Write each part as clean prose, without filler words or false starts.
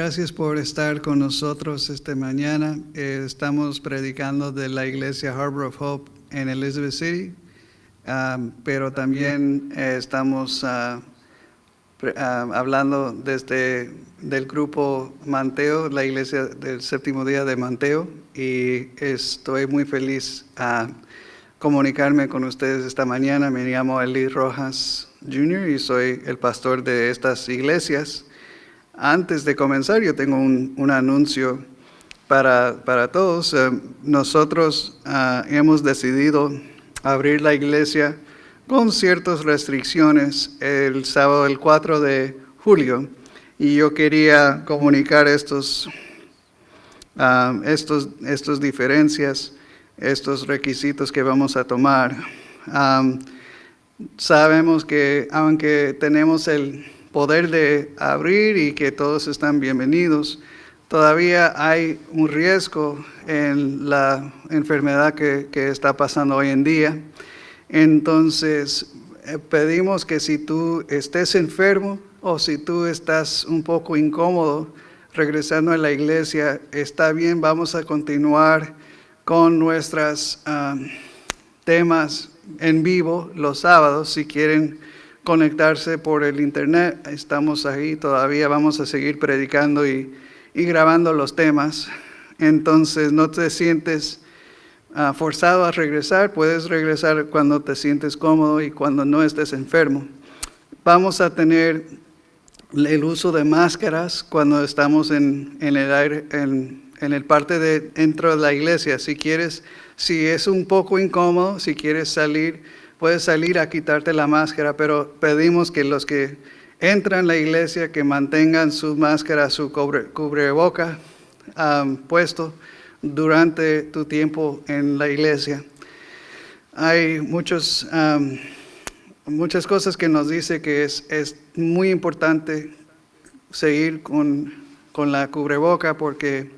Gracias por estar con nosotros esta mañana. Estamos predicando de la iglesia Harbor of Hope en Elizabeth City, pero también estamos hablando del grupo Manteo, la iglesia del séptimo día de Manteo, y estoy muy feliz a comunicarme con ustedes esta mañana. Me llamo Eli Rojas Jr. y soy el pastor de estas iglesias. Antes de comenzar, yo tengo un anuncio para todos. Nosotros hemos decidido abrir la iglesia con ciertas restricciones el sábado, el 4 de julio, y yo quería comunicar estos diferencias, estos requisitos que vamos a tomar. Sabemos que aunque tenemos el poder de abrir y que todos están bienvenidos, todavía hay un riesgo en la enfermedad que está pasando hoy en día. Entonces, pedimos que si tú estés enfermo o si tú estás un poco incómodo regresando a la iglesia, está bien, vamos a continuar con nuestros temas en vivo los sábados. Si quieren conectarse por el internet, estamos ahí todavía, vamos a seguir predicando y grabando los temas. Entonces no te sientes forzado a regresar, puedes regresar cuando te sientes cómodo y cuando no estés enfermo. Vamos a tener el uso de máscaras cuando estamos en el aire, en el parte de dentro de la iglesia. Si es un poco incómodo, si quieres salir, puedes salir a quitarte la máscara, pero pedimos que los que entran a la iglesia que mantengan su máscara, su cubreboca puesto durante tu tiempo en la iglesia. Hay muchas cosas que nos dice que es muy importante seguir con la cubreboca porque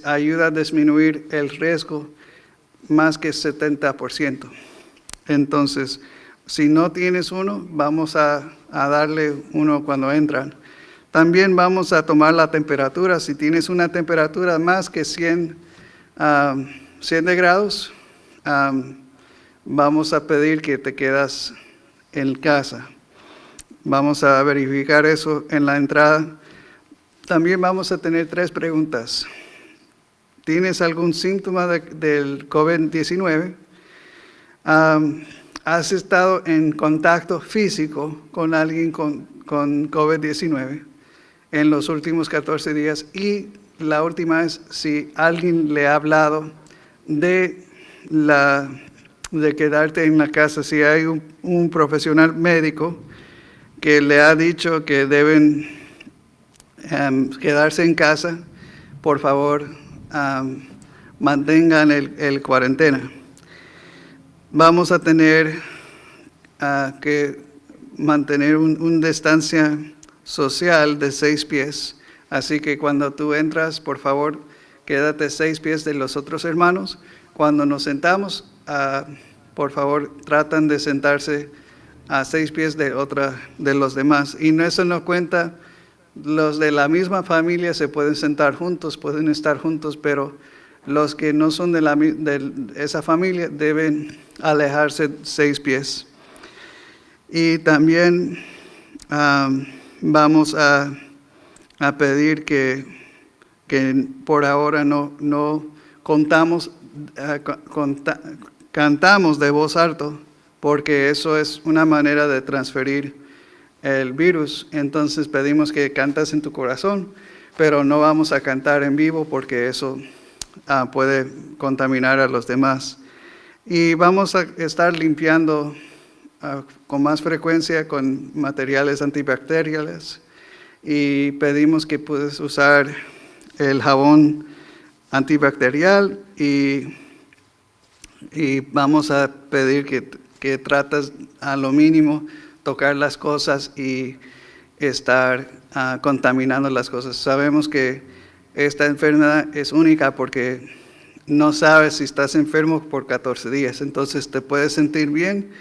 ayuda a disminuir el riesgo más que 70%. Entonces, si no tienes uno, vamos a darle uno cuando entran. También vamos a tomar la temperatura. Si tienes una temperatura más que 100 de grados, vamos a pedir que te quedas en casa. Vamos a verificar eso en la entrada. También vamos a tener 3 preguntas. ¿Tienes algún síntoma del COVID-19? ¿Has estado en contacto físico con alguien con COVID-19 en los últimos 14 días? Y la última es si alguien le ha hablado de quedarte en la casa, si hay un profesional médico que le ha dicho que deben quedarse en casa, por favor, mantengan el cuarentena. Vamos a tener que mantener una distancia social de 6 pies. Así que cuando tú entras, por favor, quédate 6 pies de los otros hermanos. Cuando nos sentamos, por favor, tratan de sentarse a 6 pies de los demás. Y eso no cuenta, los de la misma familia se pueden sentar juntos, pueden estar juntos, pero los que no son de esa familia deben alejarse 6 pies. Y también vamos a pedir que por ahora no cantamos de voz alta, porque eso es una manera de transferir el virus. Entonces pedimos que cantes en tu corazón, pero no vamos a cantar en vivo porque eso puede contaminar a los demás. Y vamos a estar limpiando con más frecuencia con materiales antibacteriales y pedimos que puedas usar el jabón antibacterial y vamos a pedir que trates a lo mínimo tocar las cosas y estar contaminando las cosas. Sabemos que esta enfermedad es única porque no sabes si estás enfermo por 14 días, entonces te puedes sentir bien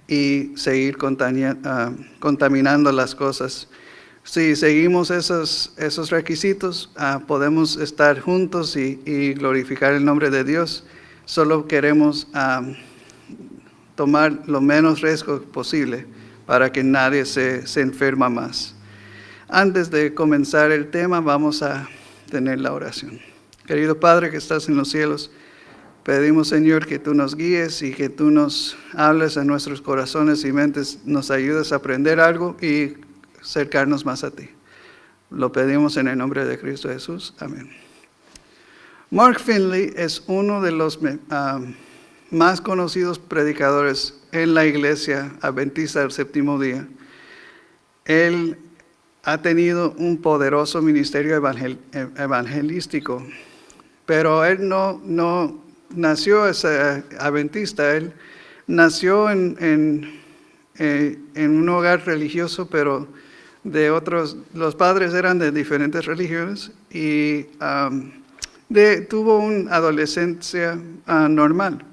y seguir contaminando las cosas. Si seguimos esos requisitos, podemos estar juntos y glorificar el nombre de Dios. Solo queremos tomar lo menos riesgo posible para que nadie se enferma más. Antes de comenzar el tema, vamos a tener la oración. Querido Padre que estás en los cielos, pedimos, Señor, que tú nos guíes y que tú nos hables a nuestros corazones y mentes, nos ayudes a aprender algo y acercarnos más a ti. Lo pedimos en el nombre de Cristo Jesús. Amén. Mark Finley es uno de los más conocidos predicadores en la iglesia adventista del séptimo día. Él ha tenido un poderoso ministerio evangelístico, pero él no nació adventista. Él nació en un hogar religioso, pero los padres eran de diferentes religiones y tuvo una adolescencia normal,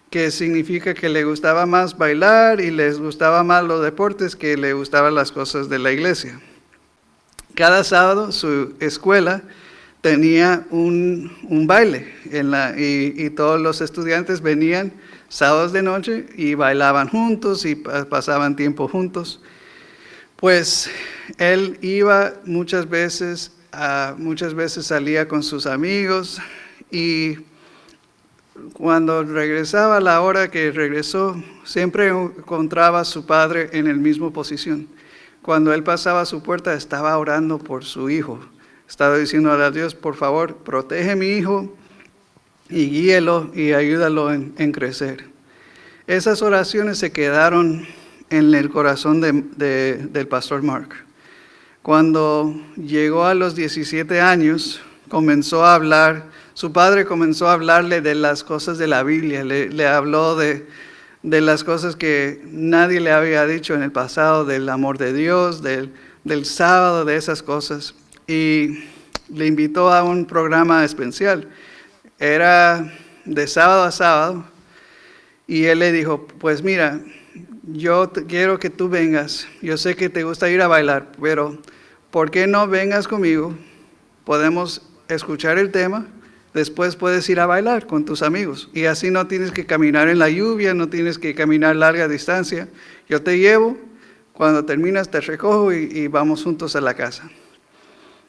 que significa que le gustaba más bailar y les gustaba más los deportes que le gustaban las cosas de la iglesia. Cada sábado su escuela tenía un baile y todos los estudiantes venían sábados de noche y bailaban juntos y pasaban tiempo juntos. Pues él iba muchas veces salía con sus amigos y cuando regresaba, a la hora que regresó, siempre encontraba a su padre en la misma posición. Cuando él pasaba a su puerta, estaba orando por su hijo. Estaba diciendo a Dios, por favor, protege a mi hijo y guíelo y ayúdalo en crecer. Esas oraciones se quedaron en el corazón del pastor Mark. Cuando llegó a los 17 años, su padre comenzó a hablarle de las cosas de la Biblia, le habló de las cosas que nadie le había dicho en el pasado, del amor de Dios, del sábado, de esas cosas. Y le invitó a un programa especial. Era de sábado a sábado. Y él le dijo, pues mira, yo quiero que tú vengas. Yo sé que te gusta ir a bailar, pero ¿por qué no vengas conmigo? Podemos escuchar el tema. Después puedes ir a bailar con tus amigos. Y así no tienes que caminar en la lluvia, no tienes que caminar larga distancia. Yo te llevo, cuando terminas te recojo y vamos juntos a la casa.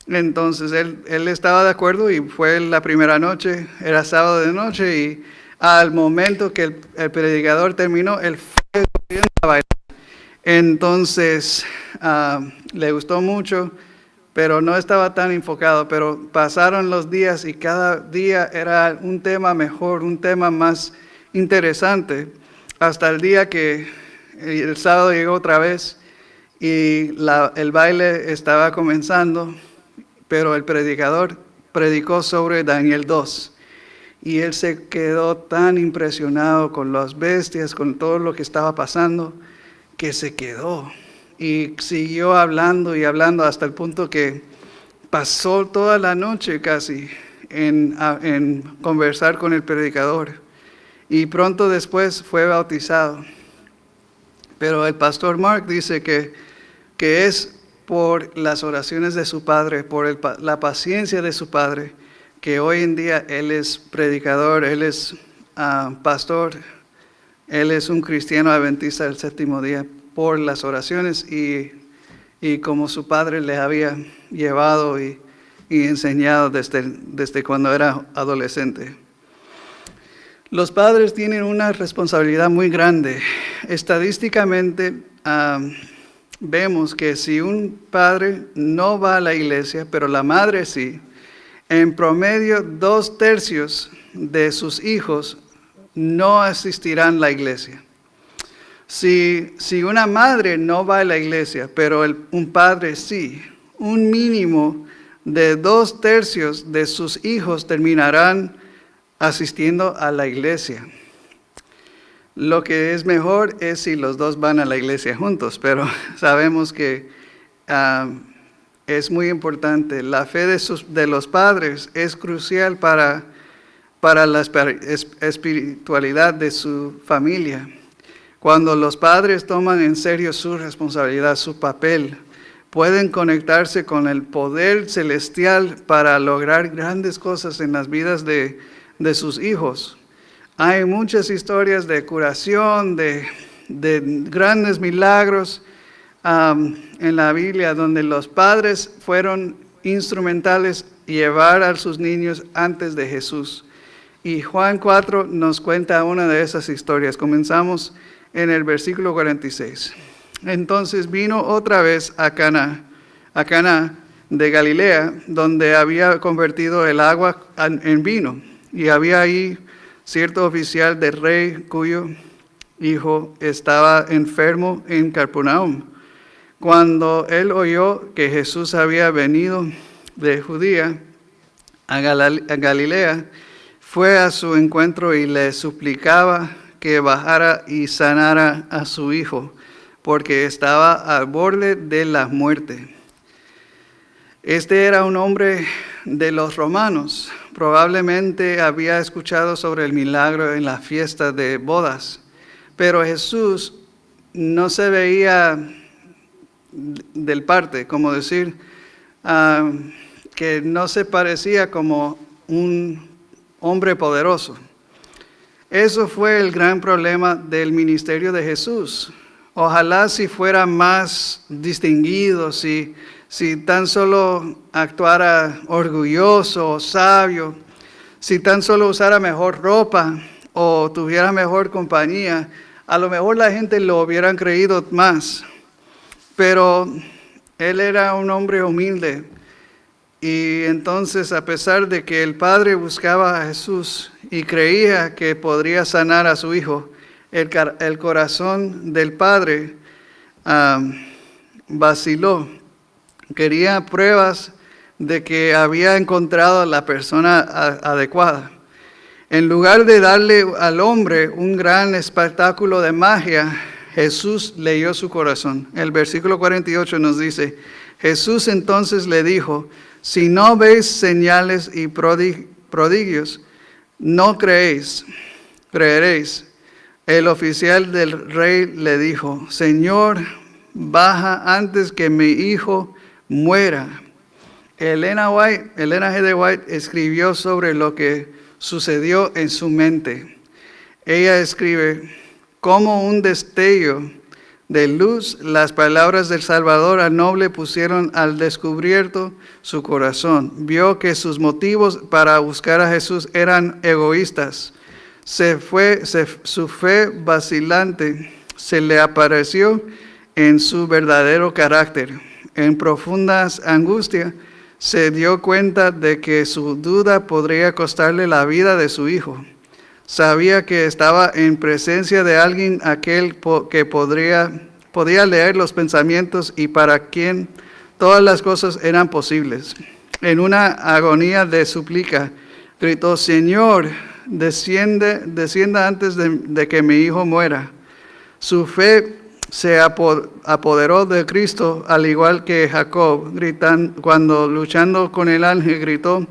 Entonces él estaba de acuerdo y fue la primera noche, era sábado de noche y al momento que el predicador terminó, él fue a bailar. Entonces le gustó mucho, pero no estaba tan enfocado. Pero pasaron los días y cada día era un tema mejor, un tema más interesante, hasta el día que el sábado llegó otra vez y el baile estaba comenzando, pero el predicador predicó sobre Daniel 2 y él se quedó tan impresionado con las bestias, con todo lo que estaba pasando, que se quedó y siguió hablando y hablando hasta el punto que pasó toda la noche casi en conversar con el predicador y pronto después fue bautizado. Pero el pastor Mark dice que es por las oraciones de su padre, por la paciencia de su padre, que hoy en día él es predicador, él es pastor, él es un cristiano adventista del séptimo día, por las oraciones y como su padre le había llevado y enseñado desde cuando era adolescente. Los padres tienen una responsabilidad muy grande. Estadísticamente vemos que si un padre no va a la iglesia, pero la madre sí, en promedio 2/3 de sus hijos no asistirán a la iglesia. Si una madre no va a la iglesia, pero un padre sí, un mínimo de 2/3 de sus hijos terminarán asistiendo a la iglesia. Lo que es mejor es si los dos van a la iglesia juntos, pero sabemos que es muy importante. La fe de los padres es crucial para la espiritualidad de su familia. Cuando los padres toman en serio su responsabilidad, su papel, pueden conectarse con el poder celestial para lograr grandes cosas en las vidas de sus hijos. Hay muchas historias de curación, de grandes milagros en la Biblia, donde los padres fueron instrumentales en llevar a sus niños antes de Jesús. Y Juan 4 nos cuenta una de esas historias. Comenzamos en el versículo 46. Entonces vino otra vez a Caná de Galilea, donde había convertido el agua en vino. Y había ahí cierto oficial del rey cuyo hijo estaba enfermo en Capernaum. Cuando él oyó que Jesús había venido de Judea a Galilea, fue a su encuentro y le suplicaba que bajara y sanara a su hijo, porque estaba al borde de la muerte. Este era un hombre de los romanos. Probablemente había escuchado sobre el milagro en la fiesta de bodas, pero Jesús no se veía del parte, como decir, que no se parecía como un hombre poderoso. Eso fue el gran problema del ministerio de Jesús. Ojalá si fuera más distinguido, si tan solo actuara orgulloso o sabio, si tan solo usara mejor ropa o tuviera mejor compañía, a lo mejor la gente lo hubieran creído más. Pero él era un hombre humilde. Y entonces, a pesar de que el padre buscaba a Jesús y creía que podría sanar a su hijo, el corazón del padre vaciló. Quería pruebas de que había encontrado a la persona adecuada. En lugar de darle al hombre un gran espectáculo de magia, Jesús leyó su corazón. El versículo 48 nos dice, Jesús entonces le dijo, si no veis señales y prodigios, no creeréis. El oficial del rey le dijo, Señor, baja antes que mi hijo muera. Elena G. de White escribió sobre lo que sucedió en su mente. Ella escribe, como un destello de luz, las palabras del Salvador al noble pusieron al descubierto su corazón. Vio que sus motivos para buscar a Jesús eran egoístas. Su fe vacilante se le apareció en su verdadero carácter. En profundas angustias se dio cuenta de que su duda podría costarle la vida de su hijo. Sabía que estaba en presencia de alguien aquel que podía leer los pensamientos y para quien todas las cosas eran posibles. En una agonía de súplica, gritó, Señor, descienda antes de que mi hijo muera. Su fe se apoderó de Cristo, al igual que Jacob, cuando luchando con el ángel gritó,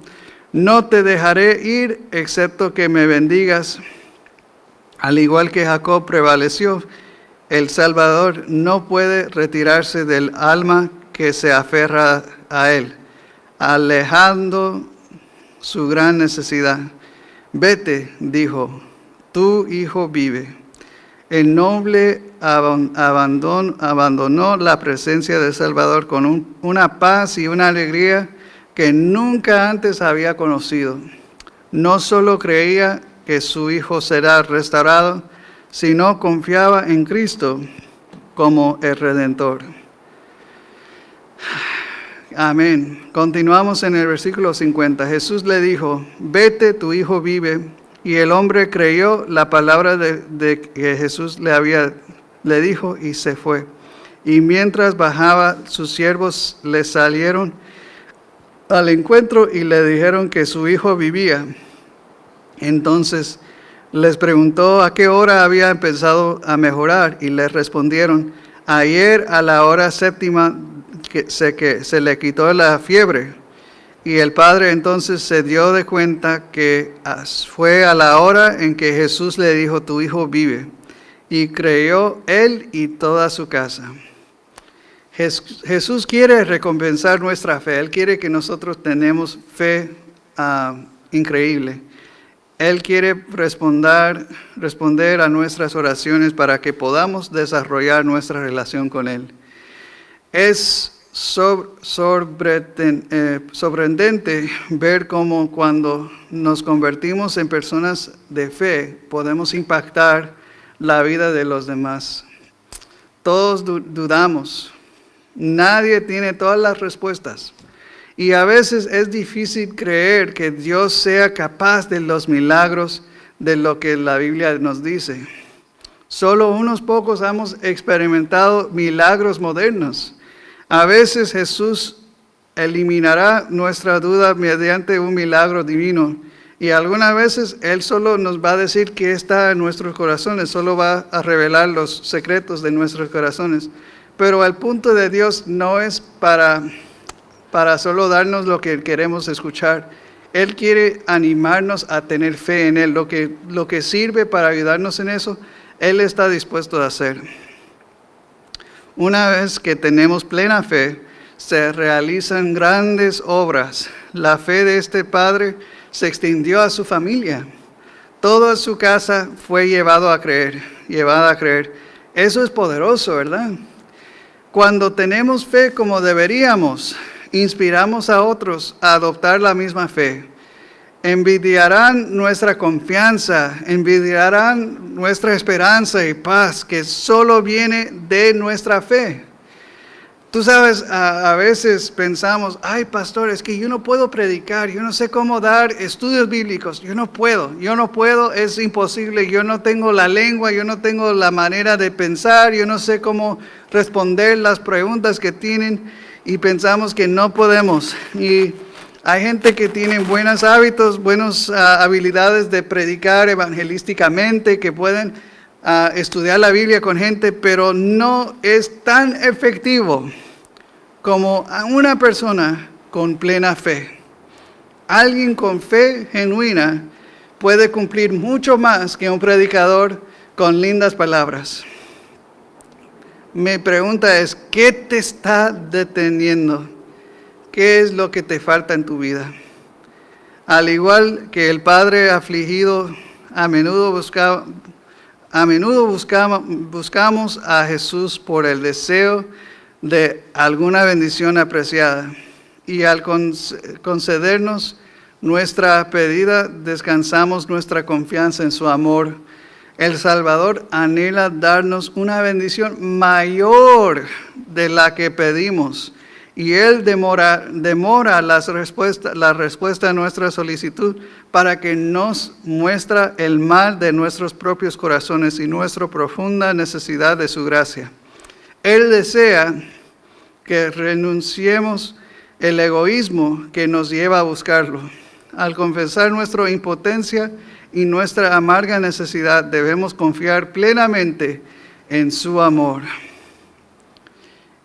no te dejaré ir excepto que me bendigas. Al igual que Jacob prevaleció, el Salvador no puede retirarse del alma que se aferra a él, alejando su gran necesidad. Vete, dijo, tu hijo vive. El noble abandonó la presencia del Salvador con una paz y una alegría que nunca antes había conocido. No solo creía que su hijo será restaurado, sino confiaba en Cristo como el Redentor. Amén. Continuamos en el versículo 50. Jesús le dijo, vete, tu hijo vive. Y el hombre creyó la palabra de que Jesús le dijo y se fue. Y mientras bajaba, sus siervos le salieron al encuentro y le dijeron que su hijo vivía. Entonces les preguntó a qué hora había empezado a mejorar y les respondieron, ayer a la hora séptima que se le quitó la fiebre. Y el padre entonces se dio de cuenta que fue a la hora en que Jesús le dijo, tu hijo vive. Y creyó él y toda su casa. Jesús quiere recompensar nuestra fe. Él quiere que nosotros tenemos fe increíble. Él quiere responder a nuestras oraciones para que podamos desarrollar nuestra relación con Él. Es sorprendente ver cómo cuando nos convertimos en personas de fe, podemos impactar la vida de los demás. Todos dudamos. Nadie tiene todas las respuestas. Y a veces es difícil creer que Dios sea capaz de los milagros de lo que la Biblia nos dice. Solo unos pocos hemos experimentado milagros modernos. A veces Jesús eliminará nuestra duda mediante un milagro divino. Y algunas veces Él solo nos va a decir que está en nuestros corazones, solo va a revelar los secretos de nuestros corazones. Pero el punto de Dios no es para solo darnos lo que queremos escuchar. Él quiere animarnos a tener fe en Él. Lo que sirve para ayudarnos en eso, Él está dispuesto a hacer. Una vez que tenemos plena fe, se realizan grandes obras. La fe de este padre se extendió a su familia. Toda su casa fue llevada a creer. Eso es poderoso, ¿verdad? Cuando tenemos fe como deberíamos, inspiramos a otros a adoptar la misma fe. Envidiarán nuestra confianza, envidiarán nuestra esperanza y paz que solo viene de nuestra fe. Tú sabes, a veces pensamos, ay pastor, es que yo no puedo predicar, yo no sé cómo dar estudios bíblicos, yo no puedo, es imposible, yo no tengo la lengua, yo no tengo la manera de pensar, yo no sé cómo responder las preguntas que tienen y pensamos que no podemos. Y hay gente que tiene buenos hábitos, buenas habilidades de predicar evangelísticamente, que pueden estudiar la Biblia con gente, pero no es tan efectivo como una persona con plena fe. Alguien con fe genuina puede cumplir mucho más que un predicador con lindas palabras. Mi pregunta es, ¿qué te está deteniendo? ¿Qué es lo que te falta en tu vida? Al igual que el padre afligido, a menudo buscamos a Jesús por el deseo de alguna bendición apreciada. Y al concedernos nuestra pedida, descansamos nuestra confianza en su amor. El Salvador anhela darnos una bendición mayor de la que pedimos. Y Él demora la respuesta a nuestra solicitud para que nos muestre el mal de nuestros propios corazones y nuestra profunda necesidad de su gracia. Él desea que renunciemos el egoísmo que nos lleva a buscarlo. Al confesar nuestra impotencia y nuestra amarga necesidad, debemos confiar plenamente en su amor.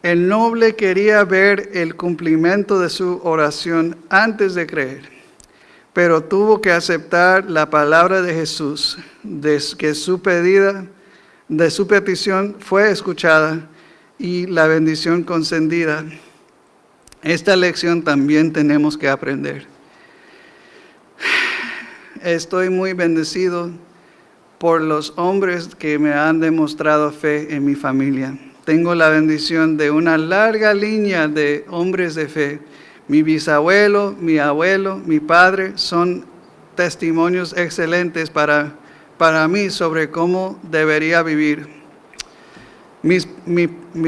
El noble quería ver el cumplimiento de su oración antes de creer, pero tuvo que aceptar la palabra de Jesús, de su petición fue escuchada y la bendición concedida. Esta lección también tenemos que aprender. Estoy muy bendecido por los hombres que me han demostrado fe en mi familia. Tengo la bendición de una larga línea de hombres de fe. Mi bisabuelo, mi abuelo, mi padre son testimonios excelentes para mí sobre cómo debería vivir. Mis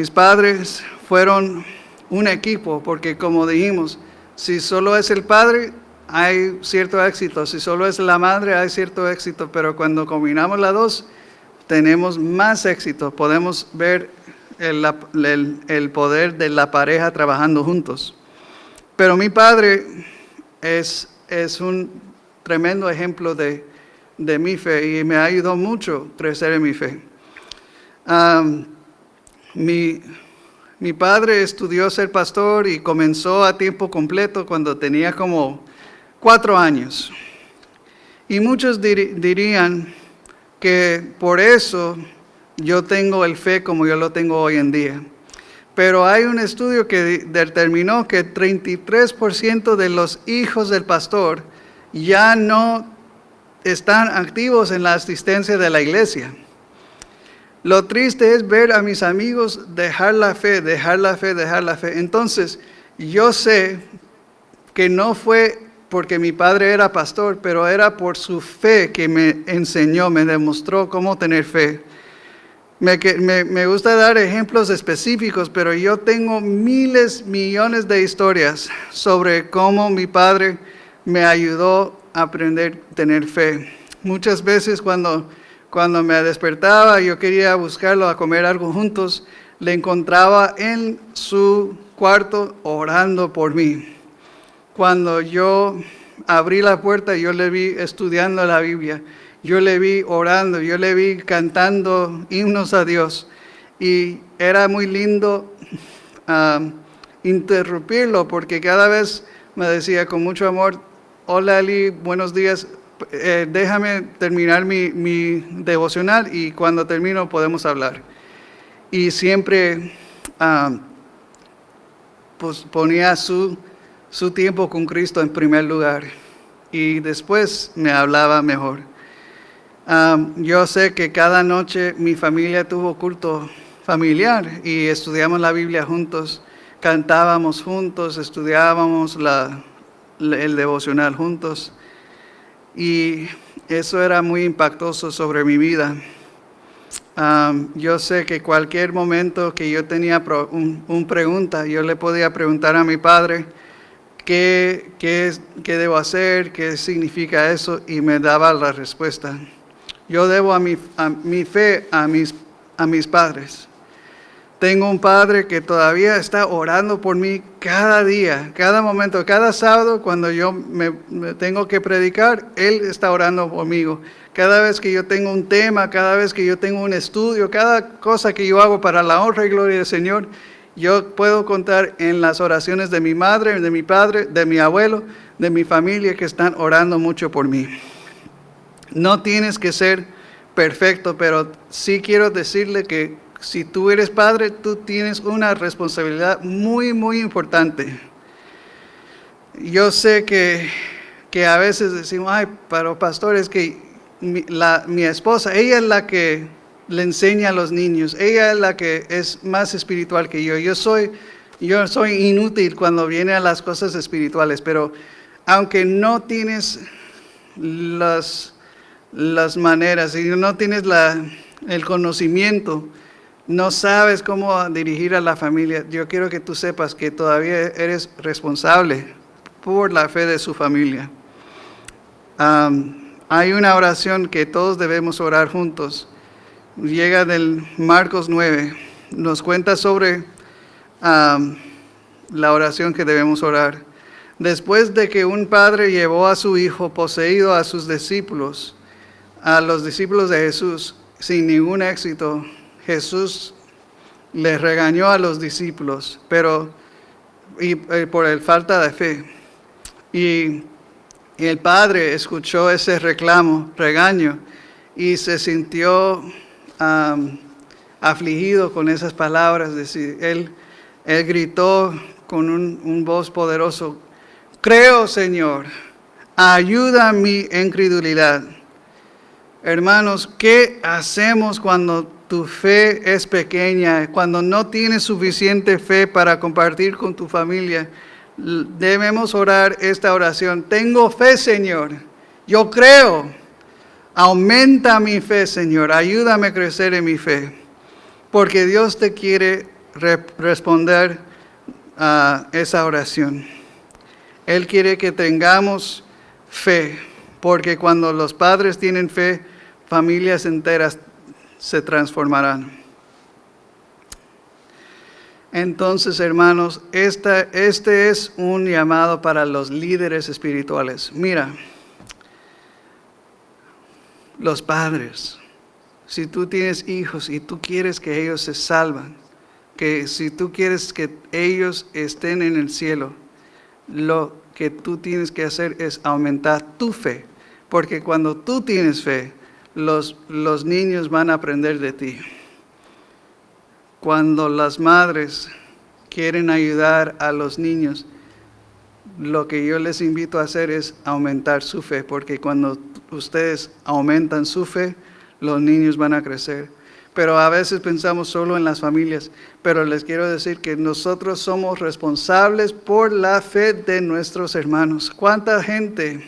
padres fueron un equipo porque, como dijimos, si solo es el padre, hay cierto éxito. Si solo es la madre, hay cierto éxito. Pero cuando combinamos las dos, tenemos más éxito. Podemos ver el poder de la pareja trabajando juntos. Pero mi padre es un tremendo ejemplo de mi fe y me ayudó mucho a crecer en mi fe. Mi padre estudió ser pastor y comenzó a tiempo completo cuando tenía como 4 años. Y muchos dirían que por eso yo tengo el fe como yo lo tengo hoy en día. Pero hay un estudio que determinó que 33% de los hijos del pastor ya no están activos en la asistencia de la iglesia. Lo triste es ver a mis amigos dejar la fe. Entonces, yo sé que no fue porque mi padre era pastor, pero era por su fe que me enseñó, me demostró cómo tener fe. Me gusta dar ejemplos específicos, pero yo tengo miles, millones de historias sobre cómo mi padre me ayudó a aprender a tener fe. Muchas veces cuando me despertaba, yo quería buscarlo a comer algo juntos, le encontraba en su cuarto orando por mí. Cuando yo abrí la puerta, yo le vi estudiando la Biblia. Yo le vi orando, yo le vi cantando himnos a Dios. Y era muy lindo interrumpirlo, porque cada vez me decía con mucho amor: hola Ali, buenos días, déjame terminar mi devocional y cuando termino podemos hablar. Y siempre pues ponía su tiempo con Cristo en primer lugar y después me hablaba mejor. Yo sé que cada noche mi familia tuvo culto familiar y estudiamos la Biblia juntos, cantábamos juntos, estudiábamos el devocional juntos y eso era muy impactoso sobre mi vida. Yo sé que cualquier momento que yo tenía una pregunta, yo le podía preguntar a mi padre qué debo hacer, qué significa eso, y me daba la respuesta. Yo debo a mi fe a mis padres. Tengo un padre que todavía está orando por mí cada día, cada momento, cada sábado cuando yo me tengo que predicar, él está orando conmigo. Cada vez que yo tengo un tema, cada vez que yo tengo un estudio, cada cosa que yo hago para la honra y gloria del Señor, yo puedo contar en las oraciones de mi madre, de mi padre, de mi abuelo, de mi familia que están orando mucho por mí. No tienes que ser perfecto, pero sí quiero decirle que si tú eres padre, tú tienes una responsabilidad muy, muy importante. Yo sé que a veces decimos: ay, pero pastor, es que mi esposa, ella es la que le enseña a los niños, ella es la que es más espiritual que yo. Yo soy inútil cuando viene a las cosas espirituales, pero aunque no tienes las maneras y no tienes el conocimiento, no sabes cómo dirigir a la familia, yo quiero que tú sepas que todavía eres responsable por la fe de su familia. Hay una oración que todos debemos orar juntos. Llega del Marcos 9. Nos cuenta sobre la oración que debemos orar. Después de que un padre llevó a su hijo poseído a sus discípulos, a los discípulos de Jesús, sin ningún éxito, Jesús les regañó a los discípulos, pero por la falta de fe. Y el padre escuchó ese regaño, y se sintió afligido con esas palabras. Él gritó con un voz poderoso: creo, Señor, ayuda a mi incredulidad. Hermanos, ¿qué hacemos cuando tu fe es pequeña, cuando no tienes suficiente fe para compartir con tu familia? Debemos orar esta oración: tengo fe, Señor, yo creo, aumenta mi fe, Señor, ayúdame a crecer en mi fe, porque Dios te quiere responder a esa oración. Él quiere que tengamos fe, porque cuando los padres tienen fe, familias enteras se transformarán. Entonces, hermanos, este es un llamado para los líderes espirituales. Mira, los padres, si tú tienes hijos y tú quieres que ellos se salvan, que si tú quieres que ellos estén en el cielo, lo que tú tienes que hacer es aumentar tu fe, porque cuando tú tienes fe, los niños van a aprender de ti. Cuando las madres quieren ayudar a los niños, lo que yo les invito a hacer es aumentar su fe, porque cuando ustedes aumentan su fe, los niños van a crecer. Pero a veces pensamos solo en las familias, pero les quiero decir que nosotros somos responsables por la fe de nuestros hermanos. ¿Cuánta gente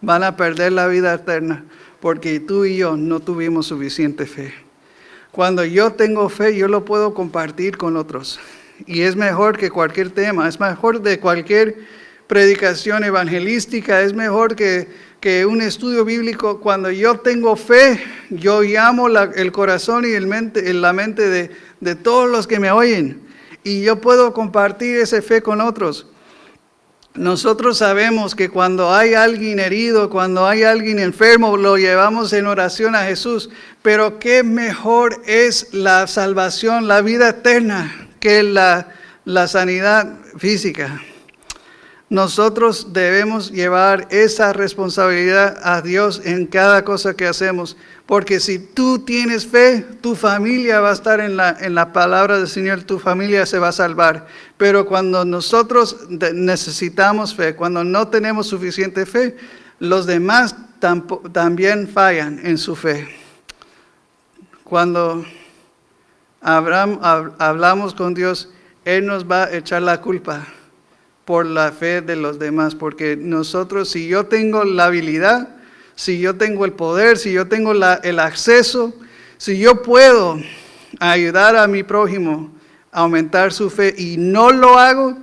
van a perder la vida eterna porque tú y yo no tuvimos suficiente fe? Cuando yo tengo fe, yo lo puedo compartir con otros. Y es mejor que cualquier tema, es mejor de cualquier predicación evangelística, es mejor que un estudio bíblico. Cuando yo tengo fe, yo llamo el corazón y la mente de todos los que me oyen. Y yo puedo compartir esa fe con otros. Nosotros sabemos que cuando hay alguien herido, cuando hay alguien enfermo, lo llevamos en oración a Jesús. Pero qué mejor es la salvación, la vida eterna, que la sanidad física. Nosotros debemos llevar esa responsabilidad a Dios en cada cosa que hacemos, porque si tú tienes fe, tu familia va a estar en la palabra del Señor, tu familia se va a salvar. Pero cuando nosotros necesitamos fe, cuando no tenemos suficiente fe, los demás también fallan en su fe. Cuando hablamos con Dios, Él nos va a echar la culpa por la fe de los demás, porque nosotros, si yo tengo la habilidad, si yo tengo el poder, si yo tengo el acceso, si yo puedo ayudar a mi prójimo a aumentar su fe y no lo hago,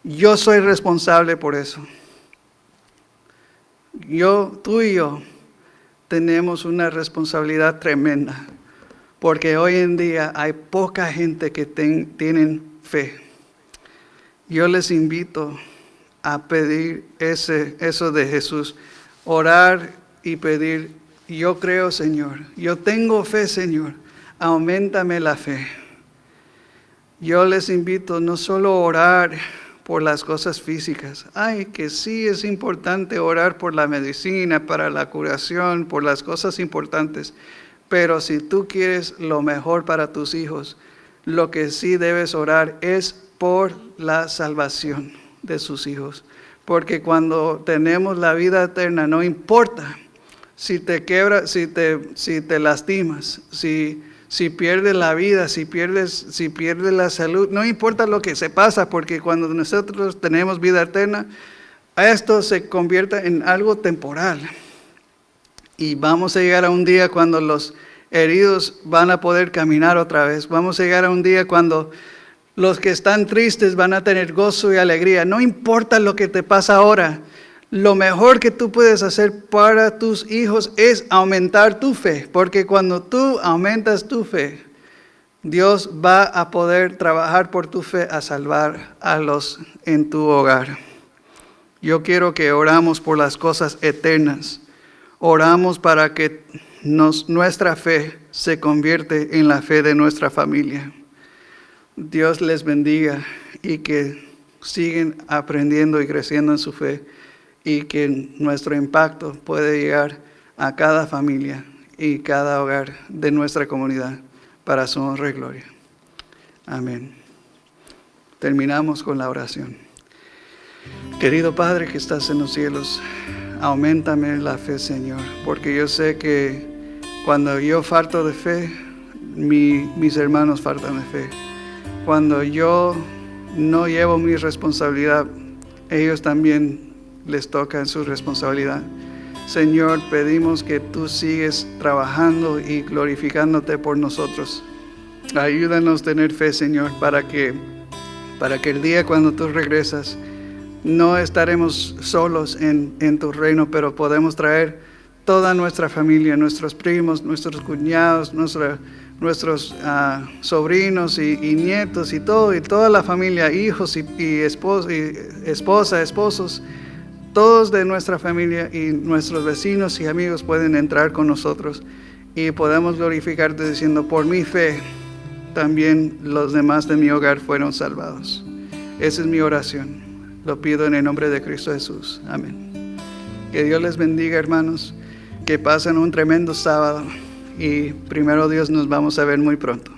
yo soy responsable por eso. Tú y yo tenemos una responsabilidad tremenda, porque hoy en día hay poca gente que tienen fe. Yo les invito a pedir eso de Jesús, orar y pedir, yo creo, Señor, yo tengo fe, Señor, auméntame la fe. Yo les invito no solo a orar por las cosas físicas, que sí es importante orar por la medicina, para la curación, por las cosas importantes, pero si tú quieres lo mejor para tus hijos, lo que sí debes orar es por la salvación de sus hijos. Porque cuando tenemos la vida eterna, no importa si te quebras, si te lastimas, si pierdes la vida, si pierdes la salud, no importa lo que se pasa, porque cuando nosotros tenemos vida eterna, esto se convierte en algo temporal. Y vamos a llegar a un día cuando los heridos van a poder caminar otra vez. Vamos a llegar a un día cuando los que están tristes van a tener gozo y alegría. No importa lo que te pasa ahora. Lo mejor que tú puedes hacer para tus hijos es aumentar tu fe. Porque cuando tú aumentas tu fe, Dios va a poder trabajar por tu fe a salvar a los en tu hogar. Yo quiero que oramos por las cosas eternas. Oramos para que nuestra fe se convierte en la fe de nuestra familia. Dios les bendiga y que siguen aprendiendo y creciendo en su fe y que nuestro impacto puede llegar a cada familia y cada hogar de nuestra comunidad para su honra y gloria. Amén. Terminamos con la oración. Querido Padre que estás en los cielos, auméntame la fe, Señor, porque yo sé que cuando yo falto de fe, mis hermanos faltan de fe. Cuando yo no llevo mi responsabilidad, ellos también les toca su responsabilidad. Señor, pedimos que tú sigues trabajando y glorificándote por nosotros. Ayúdanos a tener fe, Señor, para que el día cuando tú regresas, no estaremos solos en tu reino, pero podemos traer toda nuestra familia, nuestros primos, nuestros cuñados, nuestros sobrinos y nietos y toda la familia, hijos y esposa, esposos, todos de nuestra familia y nuestros vecinos y amigos pueden entrar con nosotros y podemos glorificarte diciendo, por mi fe, también los demás de mi hogar fueron salvados. Esa es mi oración. Lo pido en el nombre de Cristo Jesús. Amén. Que Dios les bendiga, hermanos. Que pasen un tremendo sábado. Y primero Dios, nos vamos a ver muy pronto.